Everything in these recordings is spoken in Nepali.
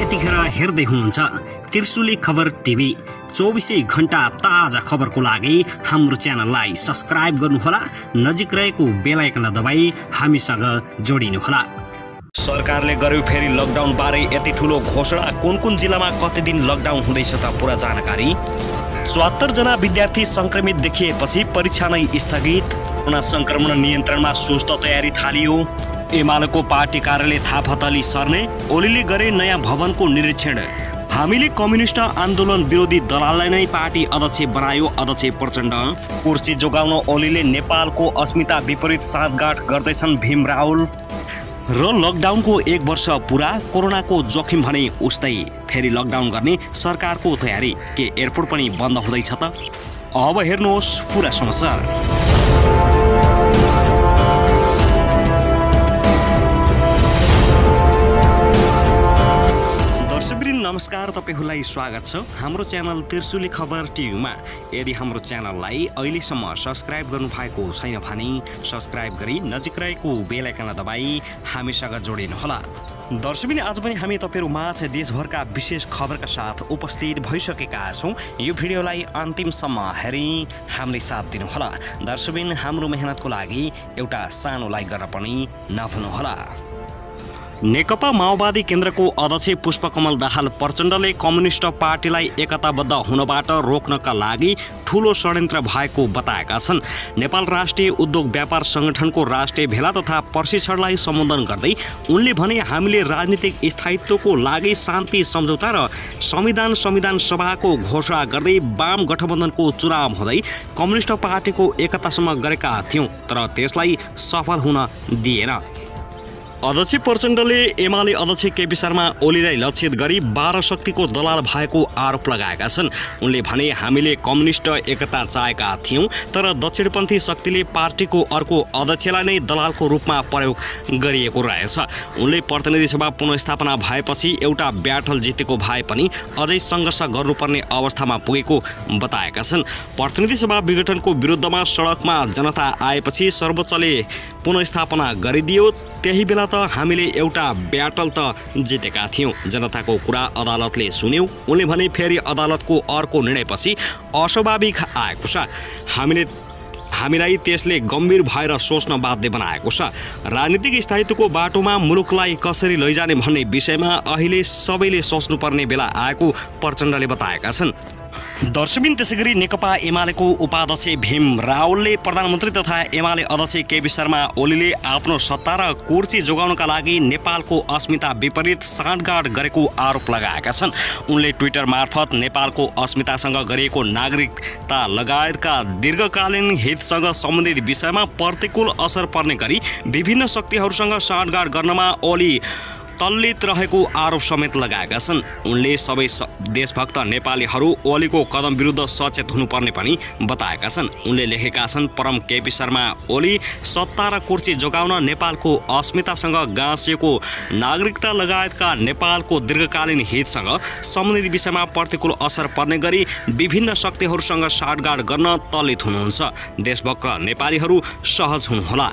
यतिखेर हेर्दै हुनुहुन्छ त्रिशुली खबर टिभी। 24 घण्टा ताजा खबरको लागि हाम्रो च्यानललाई सब्स्क्राइब गर्नुहोला, नजिक रहेको बेल आइकन दबाई हामीसँग जोडिनुहोला। सरकारले गर्यो फेरि लकडाउन बारे यति ठूलो घोषणा। कुन जिल्लामा कति दिन लकडाउन हुँदैछ त पूरा जानकारी। 74 जना विद्यार्थी संक्रमित देखिएपछि परीक्षा नै स्थगित। कोरोना संक्रमण नियन्त्रणमा सुस्त तयारी थालियो। एमालेको पार्टी कार्यालय थापाथली सर्ने। ओलीले गरे नयाँ भवनको निरीक्षण। हामीले कम्युनिस्ट आन्दोलन विरोधी दललाई नै पार्टी अध्यक्ष बनायो अध्यक्ष प्रचण्ड। कुर्सी जोगाउन ओलीले नेपालको अस्मिता विपरीत साँठगाँठ गर्दैछन् भीम रावल। र लकडाउनको 1 वर्ष पुरा, कोरोनाको जोखिम भने उस्तै। फेरि लकडाउन गर्ने सरकारको तयारी। के एयरपोर्ट पनि बन्द हुँदैछ त? अब हेर्नुहोस् पुरा समाचार। नमस्कार, तपाईहरूलाई स्वागत छ हाम्रो च्यानल त्रिशुली खबर टिभीमा। यदि हाम्रो च्यानललाई अहिलेसम्म सब्स्क्राइब गर्नुभएको छैन भने सब्स्क्राइब गरी नजिक रहेको बेल आइकन दबाई हामीसँग जोडिनुहोला। दर्शकबिन आज पनि हामी तपाईहरु माझ देशभरका विशेष खबरका साथ उपस्थित भइसकेका छौं। यो भिडियोलाई अन्तिमसम्म हेरी हामीले साथ दिनुहोला। दर्शकबिन हाम्रो मेहनतको लागि एउटा सानो लाइक गर्न पनि नभुल्नुहोला। नेकपा माओवादी केन्द्रको अध्यक्ष पुष्पकमल दाहाल प्रचण्डले कम्युनिस्ट पार्टीलाई एकताबद्ध हुनबाट रोक्नका लागि ठूलो षड्यन्त्र भएको बताएका छन्। नेपाल राष्ट्रिय उद्योग व्यापार संगठनको राष्ट्रिय भेला तथा प्रशिक्षणलाई सम्बोधन गर्दै उनले भने, हामीले राजनीतिक स्थायित्वको लागि शान्ति सम्झौता र संविधान सभाको घोषणा गर्दै वाम गठबन्धनको चुनाव हुँदै कम्युनिस्ट पार्टीको एकतासम्म गरेका थियौं, तर त्यसलाई सफल हुन दिएन। अध्यक्ष प्रचण्डले एमाले अध्यक्ष केपी शर्मा ओलीलाई लक्षित गरी 12 शक्तिको दलाल भएको आरोप लगाएका छन्। उनले भने, हामीले कम्युनिस्ट एकता चाहेका थियौं, तर दक्षिणपन्थी शक्तिले पार्टीको अर्को अध्यक्षलाई नै दलालको रूपमा प्रयोग गरिएको रहेछ। उनले प्रतिनिधि सभा पुनर्स्थापना भएपछि एउटा ब्याटल जितेको भए पनि अझै सङ्घर्ष गर्नुपर्ने अवस्थामा पुगेको बताएका छन्। प्रतिनिधि सभा विघटनको विरुद्धमा सडकमा जनता आएपछि सर्वोच्चले पुनर्स्थापना गरिदियो। त्यही बेला त हामीले एउटा ब्याटल त जितेका थियौं। जनताको कुरा अदालतले सुन्यौं। उनले भने, फेरि अदालतको अर्को निर्णयपछि अस्वाभाविक आएको छ। हामीलाई त्यसले गम्भीर भएर सोच्न बाध्य बनाएको छ। राजनीतिक स्थायित्वको बाटोमा मुलुकलाई कसरी लैजाने भन्ने विषयमा अहिले सबैले सोच्नुपर्ने बेला आएको प्रचण्डले बताएका छन्। दर्शकबिन त्यसैगरी नेकपा एमालेको उपाध्यक्ष भीम रावलले प्रधानमन्त्री तथा एमाले अध्यक्ष केपी शर्मा ओलीले आफ्नो सत्ता र कुर्सी जोगाउनका लागि नेपालको अस्मिता विपरीत साँठगाँठ गरेको आरोप लगाएका छन्। उनले ट्विटर मार्फत नेपालको अस्मितासँग गरिएको नागरिकता लगायतका दीर्घकालीन हितसँग सम्बन्धित विषयमा प्रतिकूल असर पर्ने गरी विभिन्न शक्तिहरूसँग साँठगाँठ गर्नमा ओली तल्लित रहेको आरोप समेत लगाएका छन्। उनले सबै देशभक्त नेपालीहरू ओलीको कदम विरुद्ध सचेत हुनुपर्ने पनि बताएका छन्। उनले लेखेका छन्, परम केपी शर्मा ओली सत्ता र कुर्सी जोगाउन नेपालको अस्मितासँग गाँसिएको नागरिकता लगायतका नेपालको दीर्घकालीन हितसँग सम्बन्धित विषयमा प्रतिकूल असर पर्ने गरी विभिन्न शक्तिहरूसँग साँठगाँठ गर्न तल्लित हुनुहुन्छ। देशभक्त नेपालीहरू सहज हुनुहोला।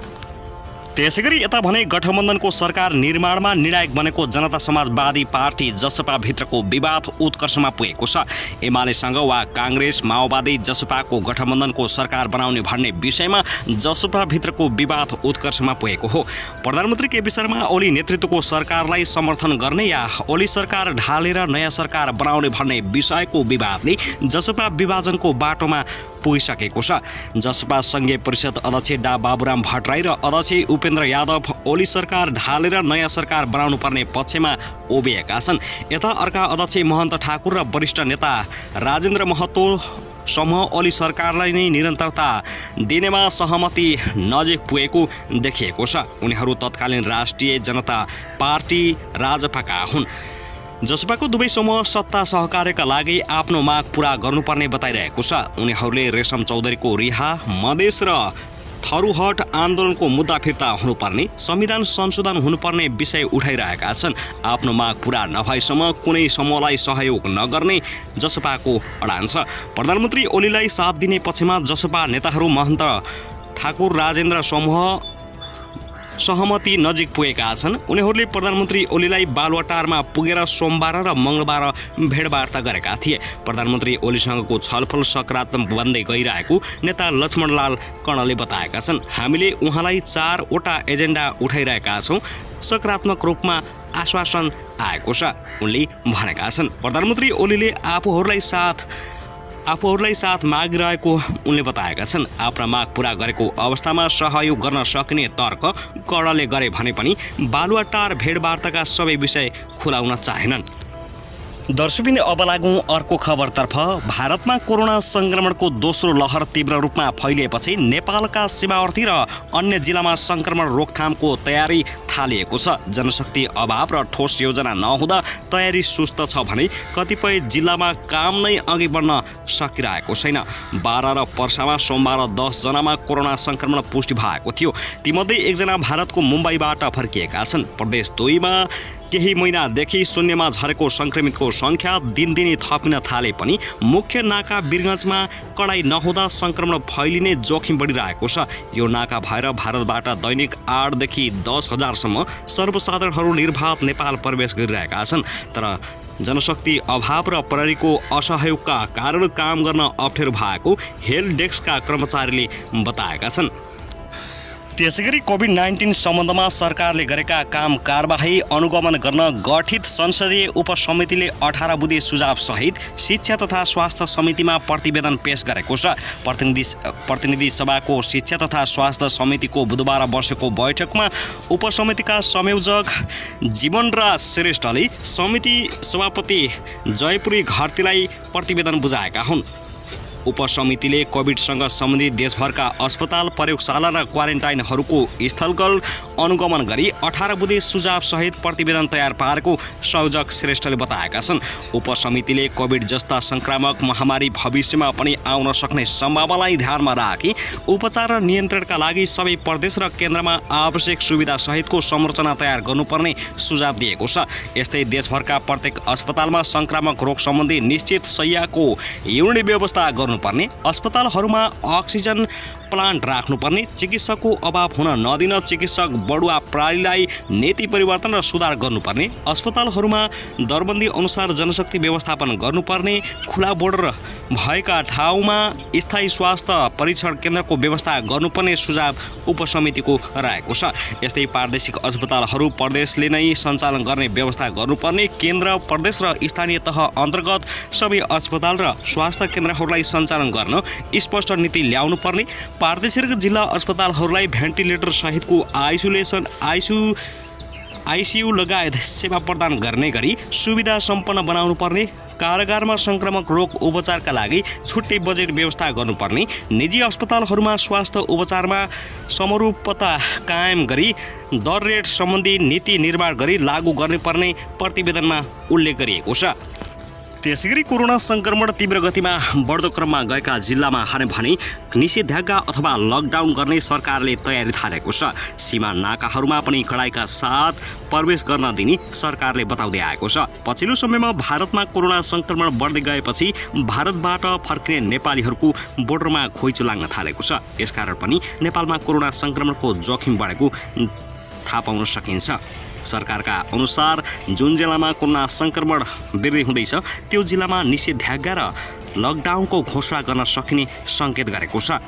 त्यसैगरी यता भने गठबन्धनको सरकार निर्माणमा निर्णायक बनेको जनता समाजवादी पार्टी जसपा भित्रको विवाद उत्कर्षमा पुगेको छ। एमालेसँग वा कांग्रेस माओवादी जसपाको गठबन्धनको सरकार बनाउने भन्ने विषयमा जसपा भित्रको विवाद उत्कर्षमा पुगेको हो। प्रधानमन्त्री केपी शर्मा ओली नेतृत्वको सरकारलाई समर्थन गर्ने या ओली सरकार ढालेर नयाँ सरकार बनाउने भन्ने विषयको विवादले जसपा विभाजनको बाटोमा पुगिसकेको छ। जसपा संघीय परिषद अध्यक्ष डा बाबुराम भट्टराई र अध्यक्ष उपेन्द्र यादव ओली सरकार ढालेर नयाँ सरकार बनाउनु पर्ने पक्षमा उभिएका छन्। यता अर्का अध्यक्ष महन्त ठाकुर र वरिष्ठ नेता राजेन्द्र महतो समूह ओली सरकारलाई नै निरन्तरता दिनेमा सहमति नजिक पुगेको देखिएको छ। उनीहरू तत्कालीन राष्ट्रिय जनता पार्टी राजपाका हुन्। जसपाको दुवै समूह सत्ता सहकार्यका लागि आफ्नो माग पूरा गर्नुपर्ने बताइरहेको छ। उनीहरूले रेशम चौधरीको रिहा, मधेस र थरुहट आन्दोलनको मुद्दा फिर्ता हुनुपर्ने, संविधान संशोधन हुनुपर्ने विषय उठाइरहेका छन्। आफ्नो माग पूरा नभएसम्म कुनै समूहलाई सहयोग नगर्ने जसपाको अडान छ। प्रधानमन्त्री ओलीलाई साथ दिने पक्षमा जसपा नेताहरू महन्त ठाकुर राजेन्द्र समूह सहमति नजिक पुगेका छन्। उनीहरूले प्रधानमन्त्री ओलीलाई बालुवाटारमा पुगेर सोमबार र मङ्गलबार भेटवार्ता गरेका थिए। प्रधानमन्त्री ओलीसँगको छलफल सकारात्मक बन्दै गइरहेको नेता लक्ष्मणलाल कर्णले बताएका छन्। हामीले उहाँलाई 4 वटा एजेन्डा उठाइरहेका छौँ, सकारात्मक रूपमा आश्वासन आएको छ, उनले भनेका छन्। प्रधानमन्त्री ओलीले आफूहरूलाई साथ मागिरहेको उनले बताएका छन्। आफ्ना माग पूरा गरेको अवस्थामा सहयोग गर्न सकिने तर्क कर्णले गरे भने पनि बालुवाटार भेटवार्ताका सबै विषय खुलाउन चाहेनन्। दर्शकबिन अब लागौँ अर्को खबरतर्फ। भारतमा कोरोना संक्रमणको दोस्रो लहर तीव्र रूपमा फैलिएपछि नेपालका सीमावर्ती र अन्य जिल्लामा संक्रमण रोकथामको तयारी थालिएको छ। जनशक्ति अभाव र ठोस योजना नहुँदा तयारी सुस्त छ भने कतिपय जिल्लामा काम नै अघि बढ्न सकिरहेको छैन। बारा र पर्सामा सोमबार 10 जनामा कोरोना संक्रमण पुष्टि भएको थियो। तीमध्ये 1 जना भारतको मुम्बईबाट फर्किएका छन्। प्रदेश 2 मा केही महिनादेखि शून्यमा झरेको संक्रमितको संख्या दिनदिनै थपिन थाले पनि मुख्य नाका वीरगञ्जमा कडाई नहुँदा संक्रमण फैलिने जोखिम बढिरहेको छ। यो नाका भएर भारतबाट दैनिक 8 देखि 10 हजारसम्म सर्वसाधारणहरू निर्वाध नेपाल प्रवेश गरिरहेका छन्। तर जनशक्ति अभाव र प्रहरीको असहयोगका कारण काम गर्न अप्ठ्यारो भएको हेल्थ डेस्कका कर्मचारीले बताएका छन्। त्यसैगरी कोभिड-19 सम्बन्धमा सरकारले गरेका काम कारबाही अनुगमन गर्न गठित संसदीय उपसमितिले 18 बुँदे सुझाव सहित शिक्षा तथा स्वास्थ्य समितिमा प्रतिवेदन पेश गरेको छ। प्रतिनिधि सभाको शिक्षा तथा स्वास्थ्य समितिको बुधबार बसेको बैठकमा उपसमितिका संयोजक जीवनराज श्रेष्ठले समिति सभापति जयपुरी घरतीलाई प्रतिवेदन बुझाएका हुन्। उपसमितिले कोभिडसँग सम्बन्धित देशभरका अस्पताल, प्रयोगशाला र क्वारेन्टाइनहरूको स्थलगत अनुगमन गरी 18 बुँदे सुझाव सहित प्रतिवेदन तयार पारेको संयोजक श्रेष्ठले बताएका छन्। उपसमितिले कोभिड जस्ता संक्रामक महामारी भविष्यमा पनि आउन सक्ने सम्भावनालाई ध्यानमा राखी उपचार र नियन्त्रणका लागि सबै प्रदेश र केन्द्रमा आवश्यक सुविधा सहितको संरचना तयार गर्नुपर्ने सुझाव दिएको छ। यस्तै देशभरका प्रत्येक अस्पतालमा संक्रामक रोग सम्बन्धी निश्चित शय्याको युनिट व्यवस्था गर्नुपर्ने, अस्पतालहरूमा अक्सिजन प्लान्ट राख्नुपर्ने, चिकित्सकको अभाव हुन नदिन चिकित्सक बढुवा प्रणालीलाई नीति परिवर्तन र सुधार गर्नुपर्ने, अस्पतालहरूमा दरबन्दी अनुसार जनशक्ति व्यवस्थापन गर्नुपर्ने, खुला बोर्डर भएका ठाउँमा स्थायी स्वास्थ्य परीक्षण केन्द्रको व्यवस्था गर्नुपर्ने सुझाव उपसमितिको रहेको छ। यस्तै प्रादेशिक अस्पतालहरू प्रदेशले नै सञ्चालन गर्ने व्यवस्था गर्नुपर्ने, केन्द्र, प्रदेश र स्थानीय तह अन्तर्गत सबै अस्पताल र स्वास्थ्य केन्द्रहरूलाई सञ्चालन गर्न स्पष्ट नीति ल्याउनु पर्ने, प्रादेशिक जिल्ला अस्पतालहरूलाई भेन्टिलेटर सहितको आइसियु लगायत सेवा प्रदान गर्ने गरी सुविधा सम्पन्न बनाउनु पर्ने, कारागारमा संक्रामक रोग उपचारका लागि छुट्टै बजेट व्यवस्था गर्नुपर्ने, निजी अस्पतालहरूमा स्वास्थ्य उपचारमा समरूपता कायम गरी दर रेट सम्बन्धी नीति निर्माण गरी लागू गर्नुपर्ने प्रतिवेदनमा उल्लेख गरिएको छ। त्यसैगरी कोरोना संक्रमण तीव्र गतिमा बढ्दो क्रममा गएका जिल्लामा भने निषेधाज्ञा अथवा लकडाउन गर्ने सरकारले तयारी थालेको छ। सीमा नाकाहरूमा पनि कडाइका साथ प्रवेश गर्न दिने सरकारले बताउँदै आएको छ। पछिल्लो समयमा भारतमा कोरोना संक्रमण बढ्दै गएपछि भारतबाट फर्किने नेपालीहरूको बोर्डरमा खोइचो लाग्न थालेको छ। यसकारण पनि नेपालमा कोरोना संक्रमणको जोखिम बढेको थाहा पाउन सकिन्छ। सरकारका अनुसार जुन जिल्लामा कोरोना संक्रमण वृद्धि हुँदैछ त्यो जिल्लामा निषेधाज्ञा र लकडाउनको घोषणा गर्न सकिने सङ्केत गरेको छ।